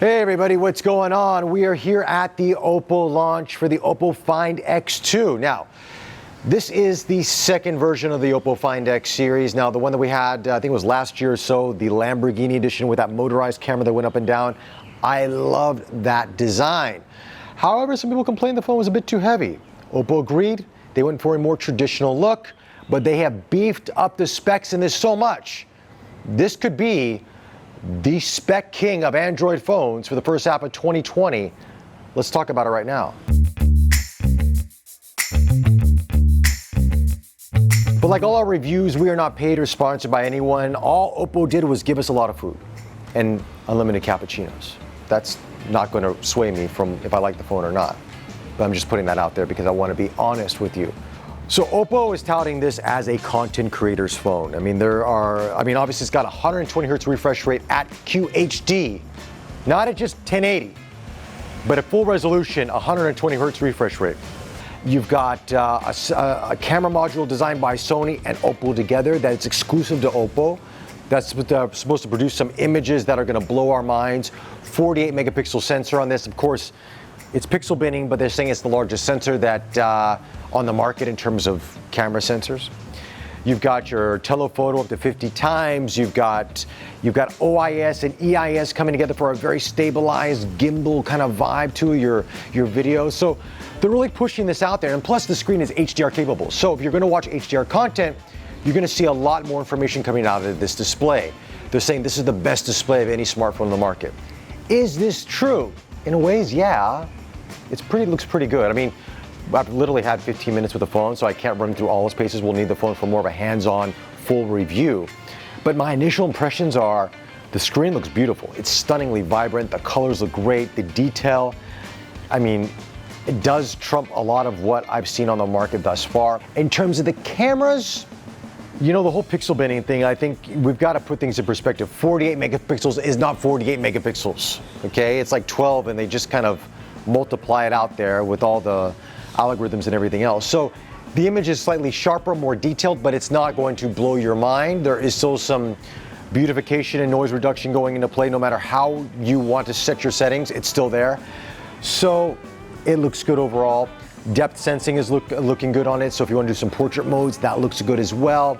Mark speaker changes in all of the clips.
Speaker 1: Hey everybody, what's going on? We are here at the Oppo launch for the Oppo Find X2. Now, this is the second version of the Oppo Find X series. Now, the one that we had, I think it was last year or so, the Lamborghini edition with that motorized camera that went up and down. I loved that design. However, some people complained the phone was a bit too heavy. Oppo agreed. They went for a more traditional look, but they have beefed up the specs in this so much. This could be the spec king of Android phones for the first half of 2020. Let's talk about it right now. But like all our reviews, we are not paid or sponsored by anyone. All Oppo did was give us a lot of food and unlimited cappuccinos. That's not going to sway me from if I like the phone or not. But I'm just putting that out there because I want to be honest with you. So Oppo is touting this as a content creator's phone. Obviously it's got 120 hertz refresh rate at QHD, not at just 1080, but at full resolution, 120 hertz refresh rate. You've got a camera module designed by Sony and Oppo together that's exclusive to Oppo. That's supposed to produce some images that are going to blow our minds. 48 megapixel sensor on this. Of course, it's pixel binning, but they're saying it's the largest sensor that on the market in terms of camera sensors. You've got your telephoto up to 50 times. You've got OIS and EIS coming together for a very stabilized gimbal kind of vibe to your video. So they're really pushing this out there. And plus the screen is HDR capable. So if you're going to watch HDR content, you're going to see a lot more information coming out of this display. They're saying this is the best display of any smartphone in the market. Is this true? In a ways, yeah. Looks pretty good. I mean, I've literally had 15 minutes with the phone, so I can't run through all its paces. We'll need the phone for more of a hands-on, full review. But my initial impressions are the screen looks beautiful. It's stunningly vibrant. The colors look great. The detail, it does trump a lot of what I've seen on the market thus far. In terms of the cameras, the whole pixel binning thing, I think we've got to put things in perspective. 48 megapixels is not 48 megapixels, okay? It's like 12, and they just kind of multiply it out there with all the algorithms and everything else. So the image is slightly sharper, more detailed, but it's not going to blow your mind. There is still some beautification and noise reduction going into play. No matter how you want to set your settings, it's still there. So it looks good overall. Depth sensing is looking good on it. So if you want to do some portrait modes, that looks good as well.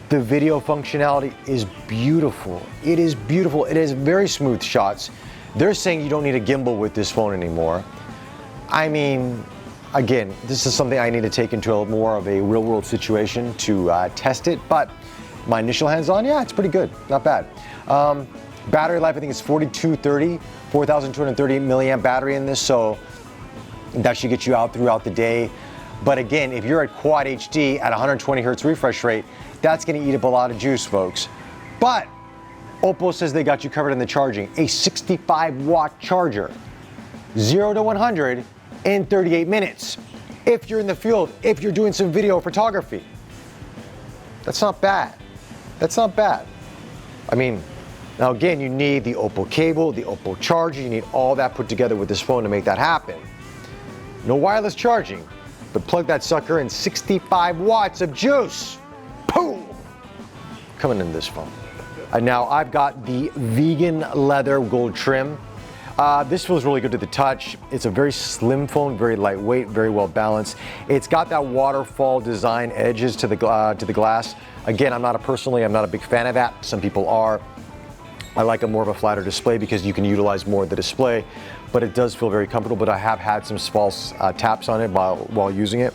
Speaker 1: The video functionality is beautiful. It is beautiful. It has very smooth shots. They're saying you don't need a gimbal with this phone anymore. Again, this is something I need to take into more of a real-world situation to test it, but my initial hands-on, yeah, it's pretty good, not bad. Battery life, I think it's 4,230 milliamp battery in this, so that should get you out throughout the day. But again, if you're at Quad HD at 120 hertz refresh rate, that's going to eat up a lot of juice, folks. But Oppo says they got you covered in the charging. A 65-watt charger, 0 to 100 in 38 minutes. If you're in the field, if you're doing some video photography, that's not bad. That's not bad. Now again, you need the Oppo cable, the Oppo charger, you need all that put together with this phone to make that happen. No wireless charging, but plug that sucker in, 65 watts of juice. Boom! Coming in this phone. And now I've got the vegan leather gold trim. This feels really good to the touch. It's a very slim phone, very lightweight, very well balanced. It's got that waterfall design edges to the glass. Again, I'm not a big fan of that. Some people are. I like a more of a flatter display because you can utilize more of the display, but it does feel very comfortable. But I have had some false taps on it while using it.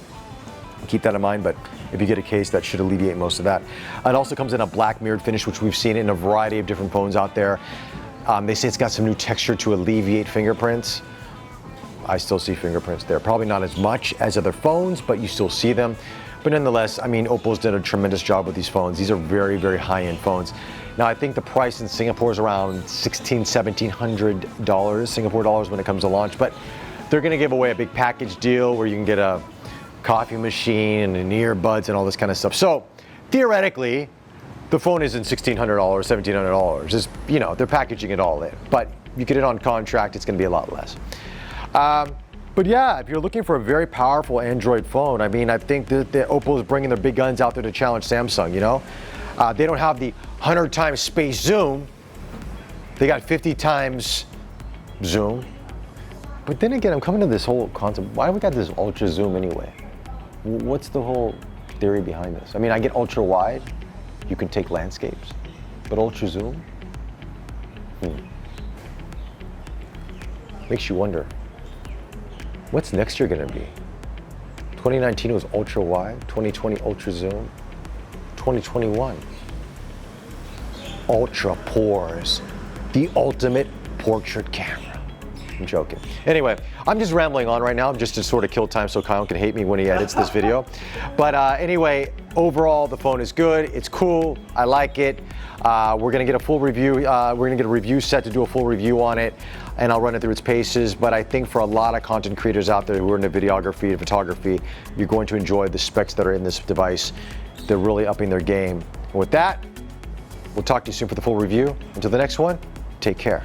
Speaker 1: Keep that in mind, but if you get a case, that should alleviate most of that. It also comes in a black mirrored finish, which we've seen in a variety of different phones out there. They say it's got some new texture to alleviate fingerprints. I still see fingerprints there. Probably not as much as other phones, but you still see them. But nonetheless, Oppo's done a tremendous job with these phones. These are very, very high-end phones. Now, I think the price in Singapore is around $1,700 Singapore dollars when it comes to launch, but they're gonna give away a big package deal where you can get a coffee machine and earbuds and all this kind of stuff. So, theoretically, the phone isn't $1,600, $1,700. It's, they're packaging it all in. But you get it on contract, it's going to be a lot less. But yeah, if you're looking for a very powerful Android phone, I think that Oppo is bringing their big guns out there to challenge Samsung, They don't have the 100 times space zoom. They got 50 times zoom. But then again, I'm coming to this whole concept. Why do we got this ultra zoom anyway? What's the whole theory behind this? I mean, I get ultra wide. You can take landscapes, but ultra zoom? Makes you wonder, what's next year gonna be? 2019 was ultra wide, 2020 ultra zoom, 2021 ultra pores, the ultimate portrait camera. I'm joking. Anyway, I'm just rambling on right now just to sort of kill time so Kyle can hate me when he edits this video. But anyway, overall the phone is good, it's cool, I like it. We're gonna get a full review, we're gonna get a review set to do a full review on it, and I'll run it through its paces. But I think for a lot of content creators out there who are into videography and photography, you're going to enjoy the specs that are in this device. They're really upping their game. And with that, we'll talk to you soon for the full review. Until the next one, take care.